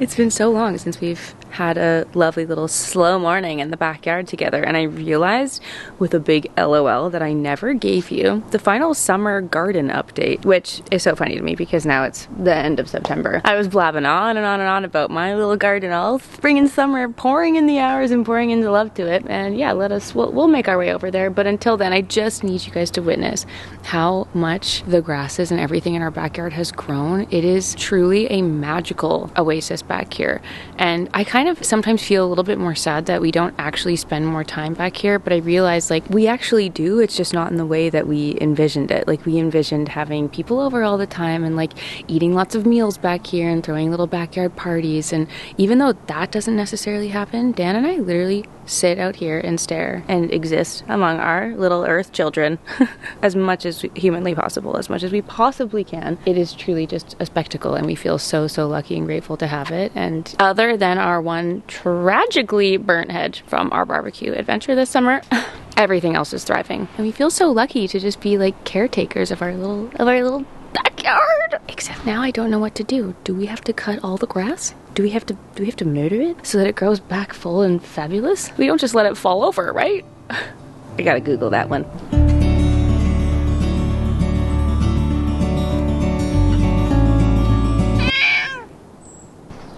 It's been so long since we've had a lovely little slow morning in the backyard together, and I realized with a big LOL that I never gave you the final summer garden update, which is so funny to me because now it's the end of September. I was blabbing on and on and on about my little garden, all spring and summer, pouring in the hours and pouring in the love to it, and yeah, we'll make our way over there, but until then I just need you guys to witness how much the grasses and everything in our backyard has grown. It is truly a magical oasis back here, and I kind of sometimes feel a little bit more sad that we don't actually spend more time back here, but I realize like we actually do. It's just not in the way that we envisioned it. Like we envisioned having people over all the time and like eating lots of meals back here and throwing little backyard parties, and even though that doesn't necessarily happen, Dan and I literally sit out here and stare and exist among our little earth children as much as humanly possible, as much as we possibly can. It is truly just a spectacle, and we feel so lucky and grateful to have it. And other than our one tragically burnt hedge from our barbecue adventure this summer, everything else is thriving, and we feel so lucky to just be like caretakers of our little backyard. Except now I don't know what to do. Do we have to cut all the grass? Do we have to murder it so that it grows back full and fabulous? We don't just let it fall over, right? I gotta Google that one.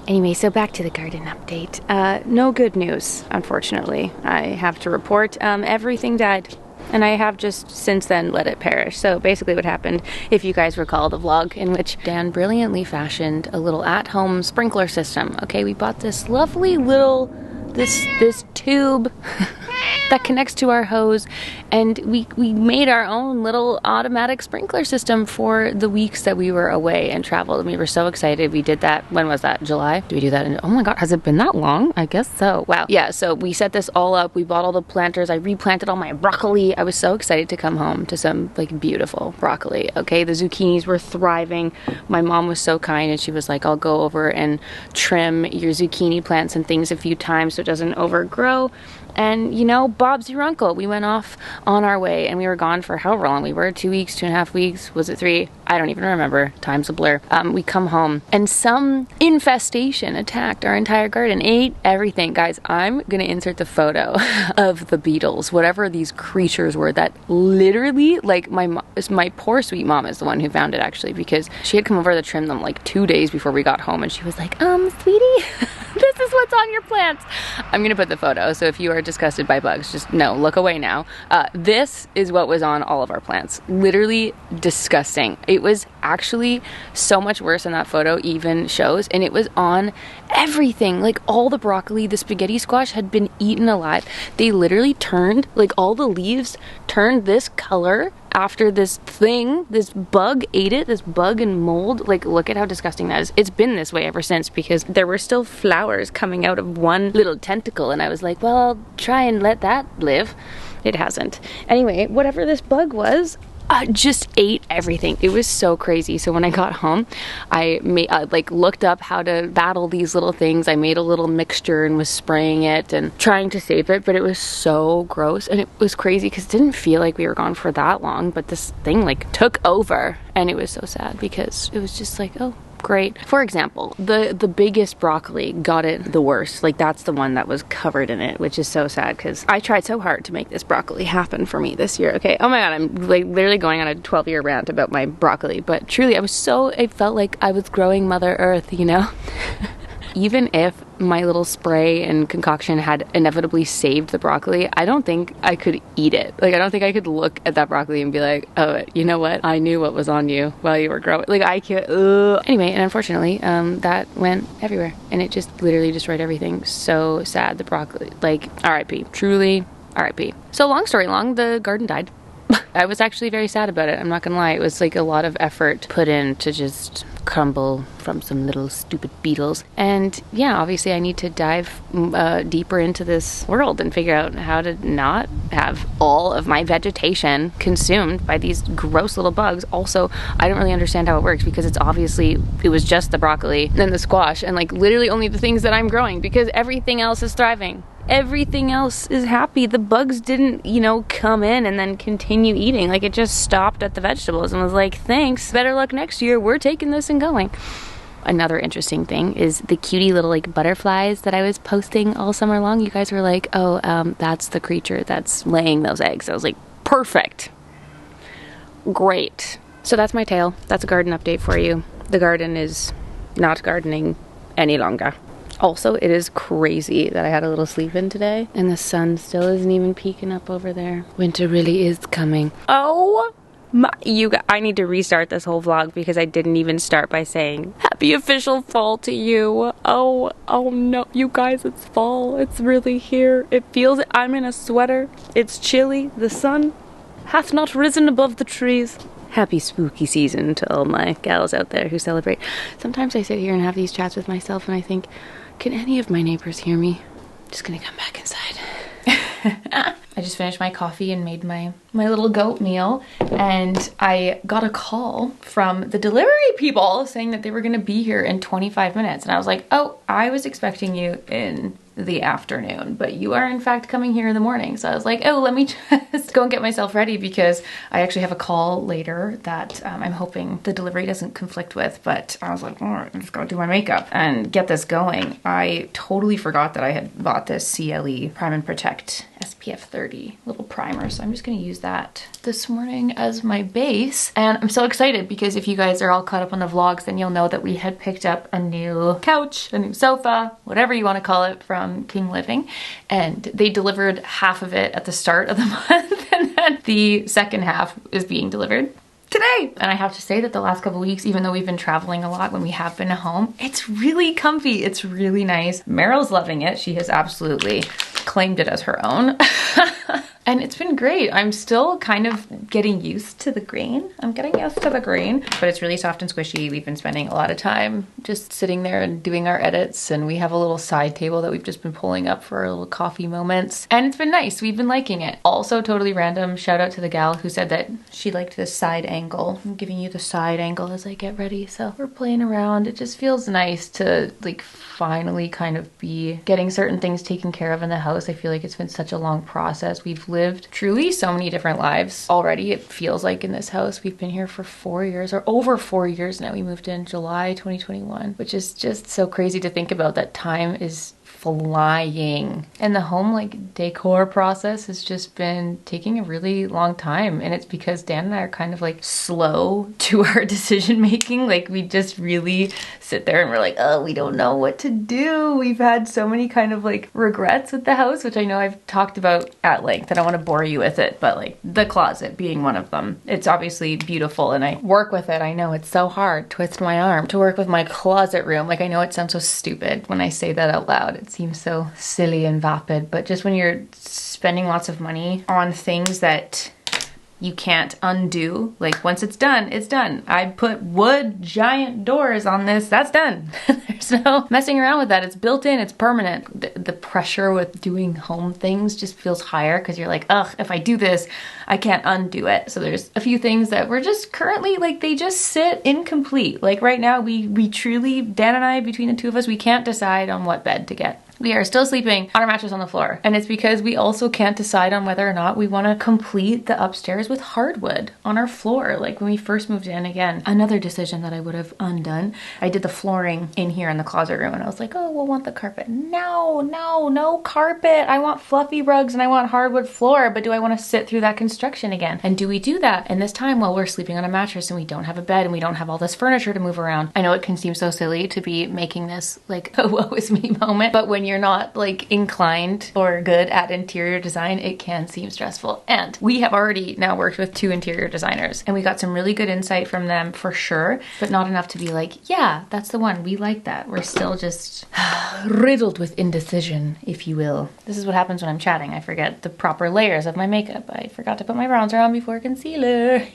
Anyway, so back to the garden update. No good news, unfortunately. I have to report everything died. And I have just since then let it perish. So basically what happened, if you guys recall the vlog in which Dan brilliantly fashioned a little at-home sprinkler system. Okay, we bought this lovely little, this tube that connects to our hose, and we made our own little automatic sprinkler system for the weeks that we were away and traveled, and we were so excited. We did that, when was that, July? Did we do that in, oh my god, has it been that long? I guess so. Wow. Yeah, so we set this all up, we bought all the planters, I replanted all my broccoli. I was so excited to come home to some like beautiful broccoli. Okay, the zucchinis were thriving. My mom was so kind, and she was like, I'll go over and trim your zucchini plants and things a few times so it doesn't overgrow. And, you know, Bob's your uncle. We went off on our way, and we were gone for however long we were, 2 weeks, 2.5 weeks, was it 3? I don't even remember. Time's a blur. We come home, and some infestation attacked our entire garden, ate everything. Guys, I'm gonna insert the photo of the beetles, whatever these creatures were that literally, like, my poor sweet mom is the one who found it, actually, because she had come over to trim them like 2 days before we got home, and she was like, sweetie, this is what's on your plants. I'm gonna put the photo, so if you are disgusted by bugs, just no, look away now. This is what was on all of our plants. Literally disgusting. It was actually so much worse than that photo even shows, and it was on everything. Like all the broccoli, the spaghetti squash had been eaten alive. They literally turned, like all the leaves turned this color after this bug ate it, this bug and mold. Like, look at how disgusting that is. It's been this way ever since, because there were still flowers coming out of one little tentacle, and I was like, well, I'll try and let that live. It hasn't. Anyway, whatever this bug was, just ate everything. It was so crazy. So when I got home, I looked up how to battle these little things. I made a little mixture and was spraying it and trying to save it, but it was so gross, and it was crazy because it didn't feel like we were gone for that long, but this thing like took over, and it was so sad because it was just like, oh, great. For example, the biggest broccoli got it the worst. Like, that's the one that was covered in it, which is so sad because I tried so hard to make this broccoli happen for me this year. Okay, oh my god, I'm like literally going on a 12-year rant about my broccoli, but truly I felt like I was growing Mother Earth, you know? Even if my little spray and concoction had inevitably saved the broccoli, I don't think I could eat it. Like, I don't think I could look at that broccoli and be like, oh, you know what? I knew what was on you while you were growing. Like, I can't, Anyway, and unfortunately, that went everywhere, and it just literally destroyed everything. So sad, the broccoli. Like, RIP. Truly, RIP. So long story long, the garden died. I was actually very sad about it, I'm not gonna lie. It was like a lot of effort put in to just crumble from some little stupid beetles. And yeah, obviously I need to dive deeper into this world and figure out how to not have all of my vegetation consumed by these gross little bugs. Also, I don't really understand how it works, because it was just the broccoli and the squash and like literally only the things that I'm growing, because everything else is thriving. Everything else is happy. The bugs didn't, you know, come in and then continue eating. Like, it just stopped at the vegetables and was like, thanks, better luck next year, we're taking this and going. Another interesting thing is the cutie little like butterflies that I was posting all summer long. You guys were like, oh, that's the creature that's laying those eggs. I was like, perfect. Great. So that's my tale. That's a garden update for you. The garden is not gardening any longer. Also, it is crazy that I had a little sleep in today and the sun still isn't even peeking up over there. Winter really is coming. Oh my, I need to restart this whole vlog because I didn't even start by saying happy official fall to you. Oh no, you guys, it's fall. It's really here. It feels it. I'm in a sweater. It's chilly. The sun hath not risen above the trees. Happy spooky season to all my gals out there who celebrate. Sometimes I sit here and have these chats with myself and I think, can any of my neighbors hear me? Just gonna come back inside. I just finished my coffee and made my little goat meal, and I got a call from the delivery people saying that they were gonna be here in 25 minutes. And I was like, oh, I was expecting you in the afternoon, but you are in fact coming here in the morning. So I was like, oh, let me just go and get myself ready because I actually have a call later that I'm hoping the delivery doesn't conflict with, but I was like, all right, I'm just gonna do my makeup and get this going. I totally forgot that I had bought this CLE Prime and Protect SPF 30 little primer, so I'm just gonna use that this morning as my base. And I'm so excited because if you guys are all caught up on the vlogs, then you'll know that we had picked up a new couch, a new sofa, whatever you want to call it, from King Living, and they delivered half of it at the start of the month and then the second half is being delivered today. And I have to say that the last couple of weeks, even though we've been traveling a lot when we have been home, it's really comfy. It's really nice. Meryl's loving it. She has absolutely claimed it as her own. And it's been great. I'm still kind of getting used to the grain. I'm getting used to the grain, but it's really soft and squishy. We've been spending a lot of time just sitting there and doing our edits, and we have a little side table that we've just been pulling up for our little coffee moments, and it's been nice. We've been liking it. Also, totally random, shout out to the gal who said that she liked this side angle. I'm giving you the side angle as I get ready, so we're playing around. It just feels nice to like finally kind of be getting certain things taken care of in the house. I feel like it's been such a long process. We've lived truly so many different lives already. It feels like in this house we've been here for 4 years, or over 4 years now. We moved in July 2021, which is just so crazy to think about. That time is flying, and the home like decor process has just been taking a really long time, and it's because Dan and I are kind of like slow to our decision making. Like we just really sit there and we're like, oh, we don't know what to do. We've had so many kind of like regrets with the house, which I know I've talked about at length. I don't want to bore you with it, but like the closet being one of them. It's obviously beautiful and I work with it. I know it's so hard, twist my arm, to work with my closet room. Like I know it sounds so stupid when I say that out loud. It seems so silly and vapid, but just when you're spending lots of money on things that you can't undo, like once it's done, it's done. I put wood giant doors on this, that's done. There's no messing around with that. It's built in, it's permanent. The pressure with doing home things just feels higher because you're like, ugh, if I do this, I can't undo it. So there's a few things that we're just currently like, they just sit incomplete. Like right now, we truly, Dan and I, between the two of us, we can't decide on what bed to get. We are still sleeping on our mattress on the floor. And it's because we also can't decide on whether or not we want to complete the upstairs with hardwood on our floor. Like when we first moved in, again, another decision that I would have undone. I did the flooring in here in the closet room and I was like, oh, we'll want the carpet. No carpet. I want fluffy rugs and I want hardwood floor, but do I want to sit through that construction again? And do we do that in this time while we're sleeping on a mattress and we don't have a bed and we don't have all this furniture to move around? I know it can seem so silly to be making this like a woe is me moment, but when you're not like inclined or good at interior design, it can seem stressful. And we have already now worked with 2 interior designers and we got some really good insight from them for sure, but not enough to be like, yeah, that's the one. We like that. We're still just riddled with indecision, if you will. This is what happens when I'm chatting. I forget the proper layers of my makeup. I forgot to put my bronzer on before concealer.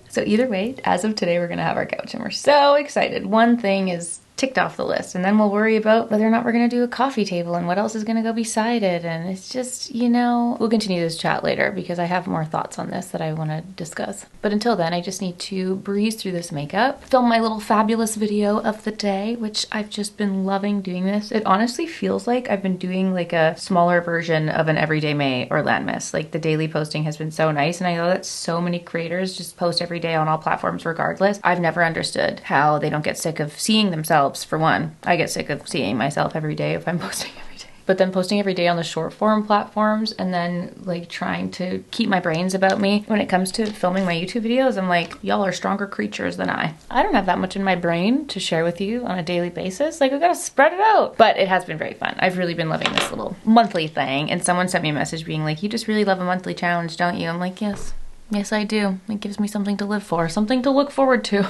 So either way, as of today, we're gonna have our couch and we're so excited. One thing is ticked off the list. And then we'll worry about whether or not we're gonna do a coffee table and what else is gonna go beside it. And it's just, you know, we'll continue this chat later because I have more thoughts on this that I wanna discuss. But until then, I just need to breeze through this makeup, film my little fabulous video of the day, which I've just been loving doing this. It honestly feels like I've been doing like a smaller version of an Everyday May or Landmiss. Like the daily posting has been so nice, and I know that so many creators just post every day on all platforms regardless. I've never understood how they don't get sick of seeing themselves. For one, I get sick of seeing myself every day if I'm posting every day. But then posting every day on the short form platforms and then like trying to keep my brains about me when it comes to filming my YouTube videos, I'm like, y'all are stronger creatures than I. I don't have that much in my brain to share with you on a daily basis. Like, we gotta spread it out. But it has been very fun. I've really been loving this little monthly thing. And someone sent me a message being like, you just really love a monthly challenge, don't you? I'm like, yes. Yes, I do. It gives me something to live for, something to look forward to.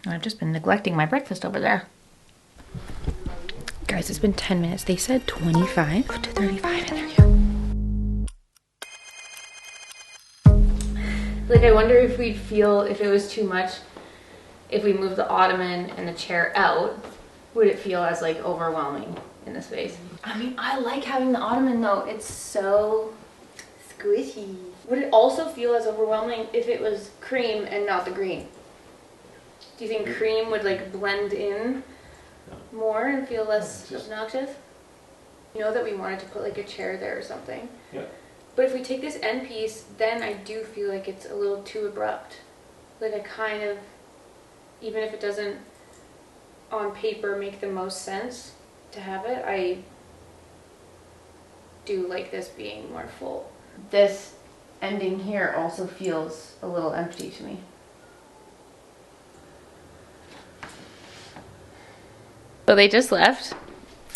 I've just been neglecting my breakfast over there. Guys, it's been 10 minutes. They said 25 to 35 and they're here. Like, I wonder if we'd feel if it was too much, if we moved the ottoman and the chair out, would it feel as like overwhelming in the space? I mean, I like having the ottoman though. It's so squishy. Would it also feel as overwhelming if it was cream and not the green? Do you think cream would like blend in more and feel less obnoxious? You know that we wanted to put like a chair there or something. Yeah. But if we take this end piece, then I do feel like it's a little too abrupt. Like I kind of, even if it doesn't on paper make the most sense to have it, I do like this being more full. This ending here also feels a little empty to me. So they just left,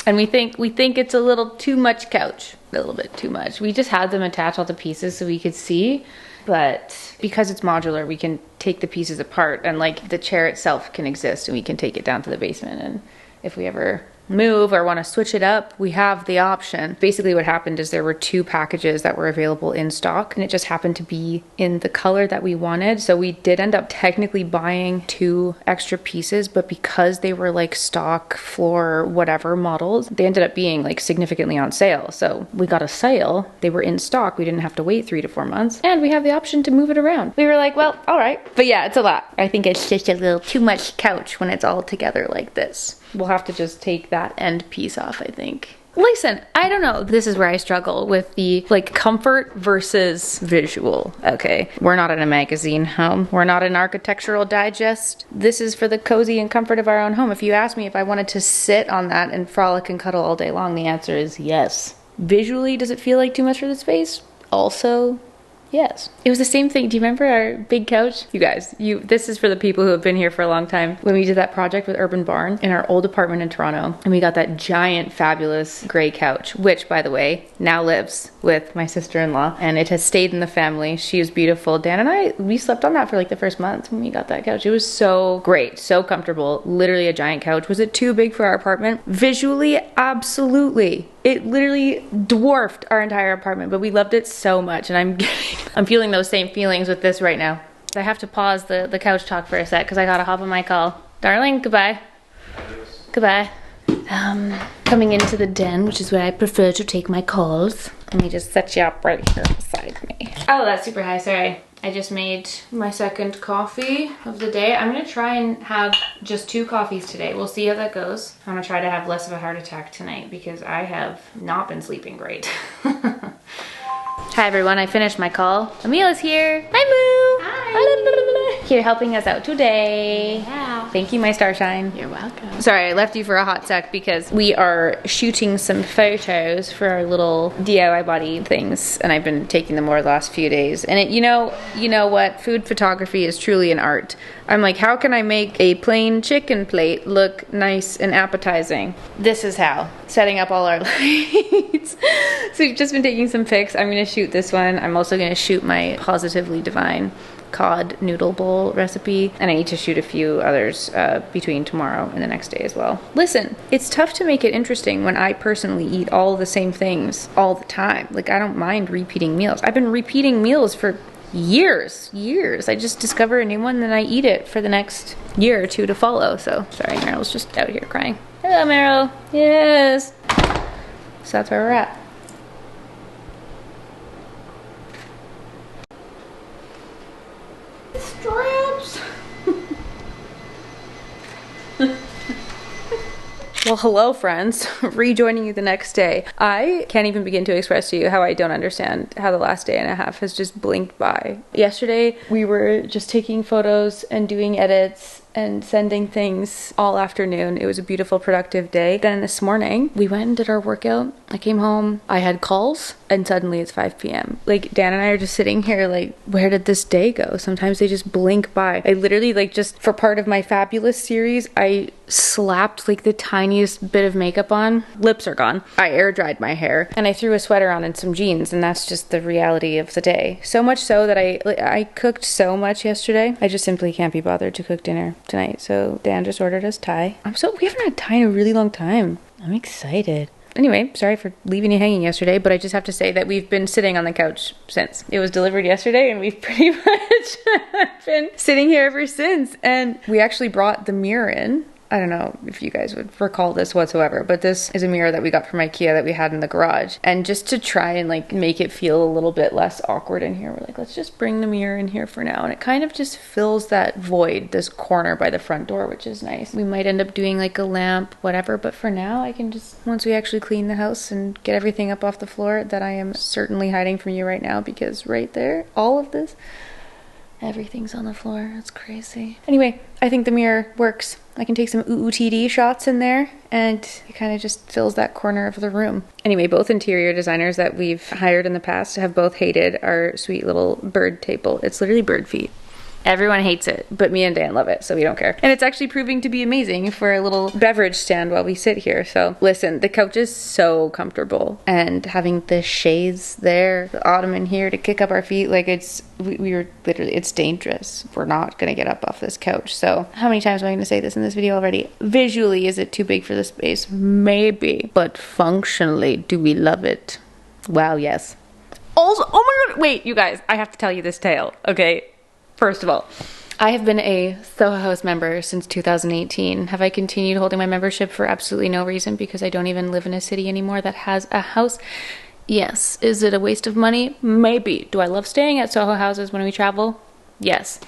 and we think it's a little too much couch, a little bit too much. We just had them attach all the pieces so we could see, but because it's modular, we can take the pieces apart, and like the chair itself can exist, and we can take it down to the basement, and if we ever move or want to switch it up, we have the option. Basically what happened is there were 2 packages that were available in stock, and it just happened to be in the color that we wanted. So we did end up technically buying 2 extra pieces, but because they were like stock floor whatever models, they ended up being like significantly on sale. So we got a sale, they were in stock, we didn't have to wait 3 to 4 months, and we have the option to move it around. We were like, well, all right. But yeah, it's a lot. I think it's just a little too much couch when it's all together like this. We'll have to just take that end piece off, I think. Listen, I don't know. This is where I struggle with the like comfort versus visual. Okay, we're not in a magazine home. We're not an architectural digest. This is for the cozy and comfort of our own home. If you ask me if I wanted to sit on that and frolic and cuddle all day long, the answer is yes. Visually, does it feel like too much for the space? Also, yes. It was the same thing. Do you remember our big couch? You guys, this is for the people who have been here for a long time. When we did that project with Urban Barn in our old apartment in Toronto, and we got that giant, fabulous gray couch, which, by the way, now lives with my sister-in-law, and it has stayed in the family. She is beautiful. Dan and we slept on that for like the first month when we got that couch. It was so great, so comfortable, literally a giant couch. Was it too big for our apartment? Visually, absolutely. It literally dwarfed our entire apartment, but we loved it so much, and I'm feeling those same feelings with this right now. I have to pause the couch talk for a sec because I gotta hop on my call. Darling, goodbye. Goodbye. Coming into the den, which is where I prefer to take my calls. Let me just set you up right here beside me. Oh, that's super high, sorry. I just made my second coffee of the day. I'm gonna try and have just 2 coffees today. We'll see how that goes. I'm gonna try to have less of a heart attack tonight because I have not been sleeping great. Hi everyone, I finished my call. Amila's here. Hi Moo! Hi! Here helping us out today. Yeah. Thank you, my starshine. You're welcome. Sorry, I left you for a hot sec because we are shooting some photos for our little DIY body things, and I've been taking them over the last few days. And you know what? Food photography is truly an art. I'm like, how can I make a plain chicken plate look nice and appetizing? This is how. Setting up all our lights. So we've just been taking some pics. I'm gonna shoot this one. I'm also gonna shoot my Positively Divine cod noodle bowl recipe, and I need to shoot a few others between tomorrow and the next day as well. Listen, it's tough to make it interesting when I personally eat all the same things all the time. Like, I don't mind repeating meals. I've been repeating meals for years. I just discover a new one, then I eat it for the next year or two to follow. So, sorry, Meryl's just out here crying. Hello, Meryl. Yes. So that's where we're at. Straps. Well, hello friends, rejoining you the next day. I can't even begin to express to you how I don't understand how the last day and a half has just blinked by. Yesterday, we were just taking photos and doing edits and sending things all afternoon. It was a beautiful, productive day. Then this morning, we went and did our workout. I came home, I had calls, and suddenly it's 5 p.m. Like, Dan and I are just sitting here like, where did this day go? Sometimes they just blink by. I literally, like, just for part of my Fabulous series, I slapped like the tiniest bit of makeup on. Lips are gone. I air dried my hair and I threw a sweater on and some jeans, and that's just the reality of the day. So much so that I cooked so much yesterday. I just simply can't be bothered to cook dinner tonight. So Dan just ordered us Thai. We haven't had Thai in a really long time. I'm excited. Anyway, sorry for leaving you hanging yesterday, but I just have to say that we've been sitting on the couch since. It was delivered yesterday and we've pretty much been sitting here ever since. And we actually brought the mirror in. I don't know if you guys would recall this whatsoever, but this is a mirror that we got from IKEA that we had in the garage. And just to try and like make it feel a little bit less awkward in here, we're like, let's just bring the mirror in here for now. And it kind of just fills that void, this corner by the front door, which is nice. We might end up doing like a lamp, whatever, but for now I can just, once we actually clean the house and get everything up off the floor that I am certainly hiding from you right now, because right there, all of this, everything's on the floor. It's crazy. Anyway, I think the mirror works. I can take some OOTD shots in there and it kind of just fills that corner of the room. Anyway, both interior designers that we've hired in the past have both hated our sweet little bird table. It's literally bird feet. Everyone hates it, but me and Dan love it, so we don't care. And it's actually proving to be amazing for a little beverage stand while we sit here. So listen, the couch is so comfortable, and having the shades there, the ottoman here to kick up our feet, like we were literally, it's dangerous. We're not gonna get up off this couch. So how many times am I gonna say this in this video already? Visually, is it too big for the space? Maybe, but functionally, do we love it? Wow, yes. Also, oh my God, wait, you guys, I have to tell you this tale, okay? First of all, I have been a Soho House member since 2018. Have I continued holding my membership for absolutely no reason because I don't even live in a city anymore that has a house? Yes. Is it a waste of money? Maybe. Do I love staying at Soho houses when we travel? Yes.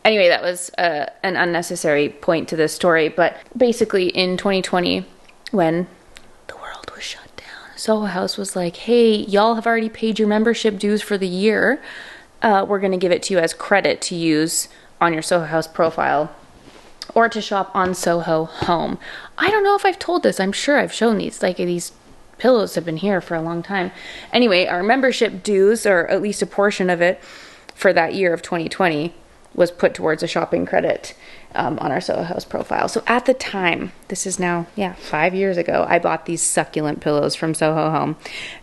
Anyway, that was an unnecessary point to this story, but basically in 2020, when the world was shut down, Soho House was like, hey, y'all have already paid your membership dues for the year. We're going to give it to you as credit to use on your Soho House profile or to shop on Soho Home. I don't know if I've told this. I'm sure I've shown these. Like, these pillows have been here for a long time. Anyway, our membership dues, or at least a portion of it for that year of 2020, was put towards a shopping credit on our Soho House profile. So at the time, this is now, 5 years ago, I bought these succulent pillows from Soho Home,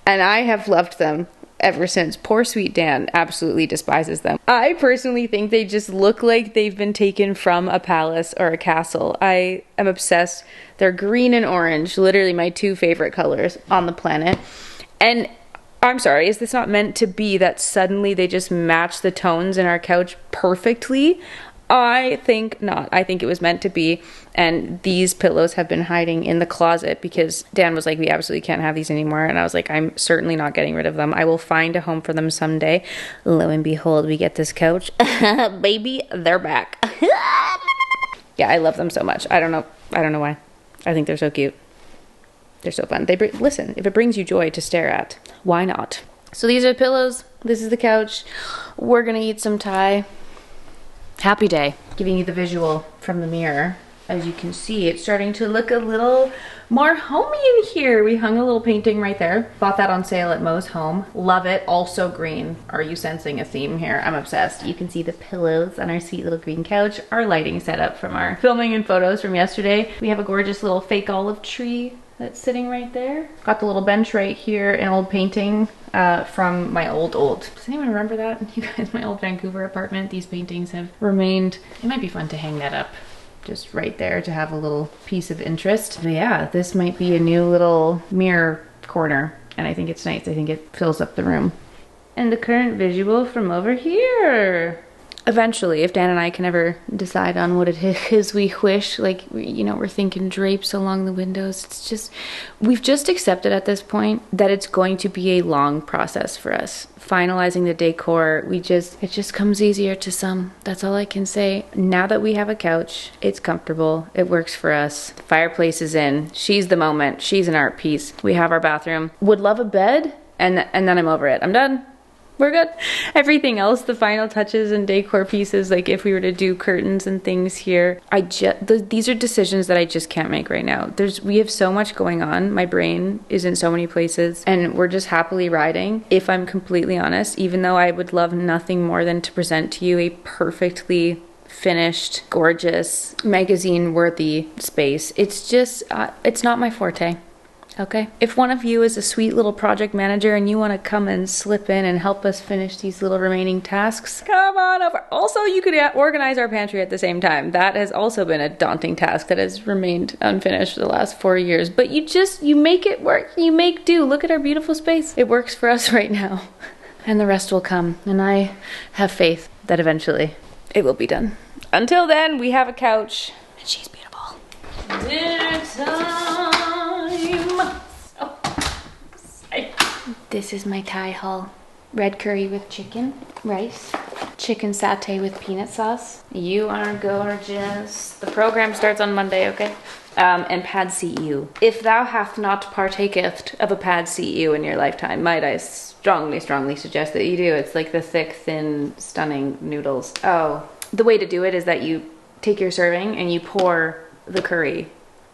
and I have loved them ever since. Poor sweet Dan absolutely despises them. I personally think they just look like they've been taken from a palace or a castle. I am obsessed. They're green and orange, literally my two favorite colors on the planet. And I'm sorry, is this not meant to be that suddenly they just match the tones in our couch perfectly? I think not. I think it was meant to be, and these pillows have been hiding in the closet because Dan was like, we absolutely can't have these anymore, and I was like, I'm certainly not getting rid of them. I will find a home for them someday. Lo and behold, we get this couch. Baby, they're back. Yeah, I love them so much. I don't know why. I think they're so cute. They're so fun. Listen, if it brings you joy to stare at, why not? So these are the pillows. This is the couch. We're gonna eat some Thai. Happy day. Giving you the visual from the mirror. As you can see, it's starting to look a little more homey in here. We hung a little painting right there. Bought that on sale at Mo's Home. Love it. Also green. Are you sensing a theme here? I'm obsessed. You can see the pillows on our sweet little green couch. Our lighting setup from our filming and photos from yesterday. We have a gorgeous little fake olive tree that's sitting right there. Got the little bench right here, an old painting from my old. Does anyone remember that? You guys, my old Vancouver apartment. These paintings have remained. It might be fun to hang that up just right there to have a little piece of interest. But yeah, this might be a new little mirror corner, and I think it's nice. I think it fills up the room. and the current visual from over here. Eventually, if Dan and I can ever decide on what it is we wish, like, you know, we're thinking drapes along the windows. It's just, we've just accepted at this point that it's going to be a long process for us. Finalizing the decor, it just comes easier to some. That's all I can say. Now that we have a couch, it's comfortable. It works for us. Fireplace is in. She's the moment. She's an art piece. We have our bathroom. Would love a bed, and then I'm over it. I'm done. We're good. Everything else, the final touches and decor pieces, like if we were to do curtains and things here, these are decisions that I just can't make right now. We have so much going on. My brain is in so many places and we're just happily riding. If I'm completely honest, even though I would love nothing more than to present to you a perfectly finished, gorgeous, magazine-worthy space, it's just, it's not my forte. Okay. If one of you is a sweet little project manager and you want to come and slip in and help us finish these little remaining tasks, come on over. Also, you could organize our pantry at the same time. That has also been a daunting task that has remained unfinished for the last 4 years. But you make it work. You make do. Look at our beautiful space. It works for us right now. And the rest will come. And I have faith that eventually it will be done. Until then, we have a couch. And she's beautiful. Dinner time. This is my Thai haul. Red curry with chicken, rice, chicken satay with peanut sauce. You are gorgeous. The program starts on Monday, okay? And pad see ew. If thou hath not partaketh of a pad see ew in your lifetime, might I strongly, strongly suggest that you do. It's like the thick, thin, stunning noodles. Oh, the way to do it is that you take your serving and you pour the curry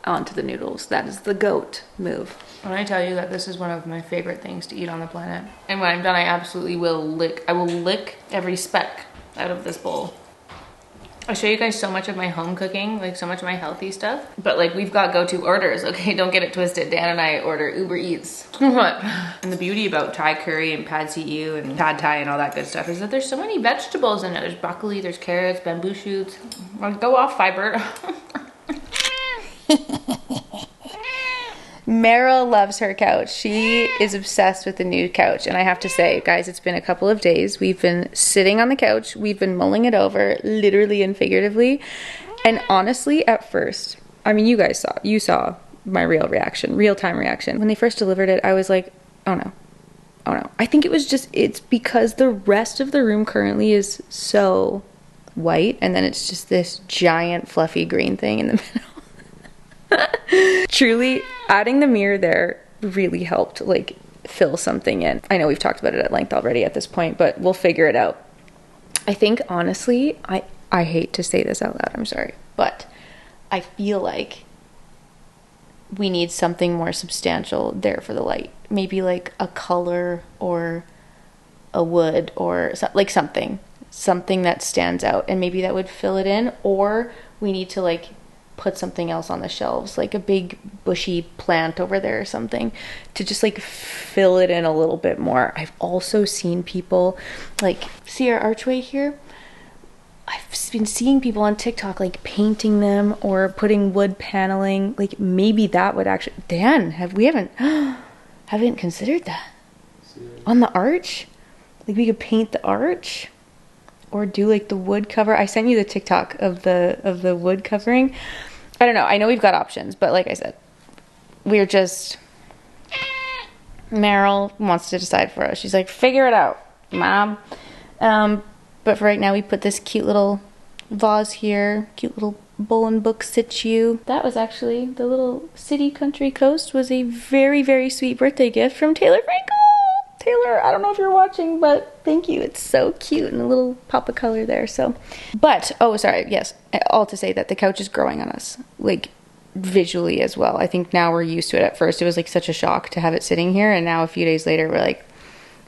onto the noodles. That is the goat move. When I tell you that this is one of my favorite things to eat on the planet, and when I'm done, I absolutely will lick every speck out of this bowl. I show you guys so much of my home cooking, like so much of my healthy stuff, but like we've got go-to orders, okay? Don't get it twisted. Dan and I order Uber Eats. What? And the beauty about Thai curry and pad see ew and pad Thai and all that good stuff is that there's so many vegetables in it. There's broccoli, there's carrots, bamboo shoots. Like, go off, fiber. Meryl loves her couch. She is obsessed with the new couch. And I have to say, guys, it's been a couple of days. We've been sitting on the couch. We've been mulling it over, literally and figuratively. And honestly, at first, I mean, you guys saw my real-time reaction. When they first delivered it, I was like, oh no. I think it's because the rest of the room currently is so white. And then it's just this giant fluffy green thing in the middle. Truly, adding the mirror there really helped like fill something in. I know we've talked about it at length already at this point, but we'll figure it out. I think honestly, I hate to say this out loud, I'm sorry, but I feel like we need something more substantial there for the light. Maybe like a color or a wood or like something that stands out, and maybe that would fill it in. Or we need to like put something else on the shelves, like a big bushy plant over there or something, to just like fill it in a little bit more. I've also seen people like, see our archway here? I've been seeing people on TikTok like painting them or putting wood paneling. Like maybe that would actually, Dan, haven't considered that. On the arch? Like we could paint the arch or do like the wood cover. I sent you the TikTok of the wood covering. I don't know. I know we've got options, but like I said, we're just, Meryl wants to decide for us. She's like, figure it out, Mom. But for right now, we put this cute little vase here, cute little Bull and Book situ. That was actually, the little city country coast was a very, very sweet birthday gift from Taylor Frankel. Taylor, I don't know if you're watching, but thank you. It's so cute and a little pop of color there. So, but, oh, sorry. Yes. All to say that the couch is growing on us, like visually as well. I think now we're used to it. At first, it was like such a shock to have it sitting here. And now a few days later, we're like,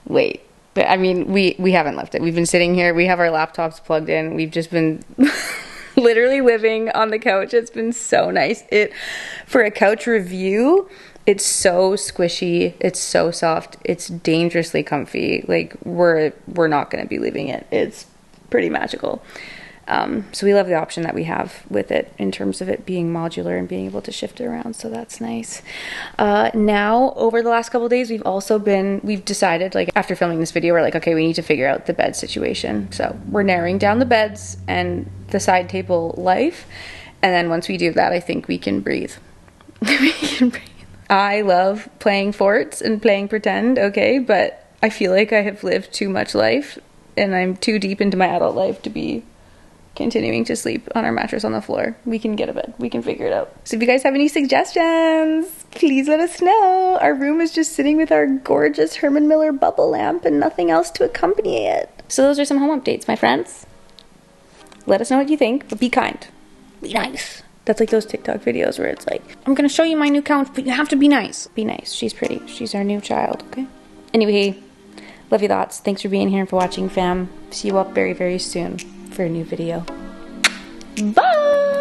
wait. But I mean, we haven't left it. We've been sitting here. We have our laptops plugged in. We've just been literally living on the couch. It's been so nice. For a couch review, it's so squishy, it's so soft, it's dangerously comfy. Like we're not gonna be leaving it. It's pretty magical. So we love the option that we have with it in terms of it being modular and being able to shift it around. So that's nice. Now, over the last couple of days, we've decided, like after filming this video, we're like, okay, we need to figure out the bed situation. So we're narrowing down the beds and the side table life. And then once we do that, I think we can breathe. We can breathe. I love playing forts and playing pretend, okay, but I feel like I have lived too much life and I'm too deep into my adult life to be continuing to sleep on our mattress on the floor. We can get a bed. We can figure it out. So if you guys have any suggestions, please let us know. Our room is just sitting with our gorgeous Herman Miller bubble lamp and nothing else to accompany it. So those are some home updates, my friends. Let us know what you think, but be kind. Be nice. That's like those TikTok videos where it's like, I'm gonna show you my new couch, but you have to be nice. Be nice. She's pretty. She's our new child, okay? Anyway, love you lots. Thanks for being here and for watching, fam. See you up very, very soon for a new video. Bye!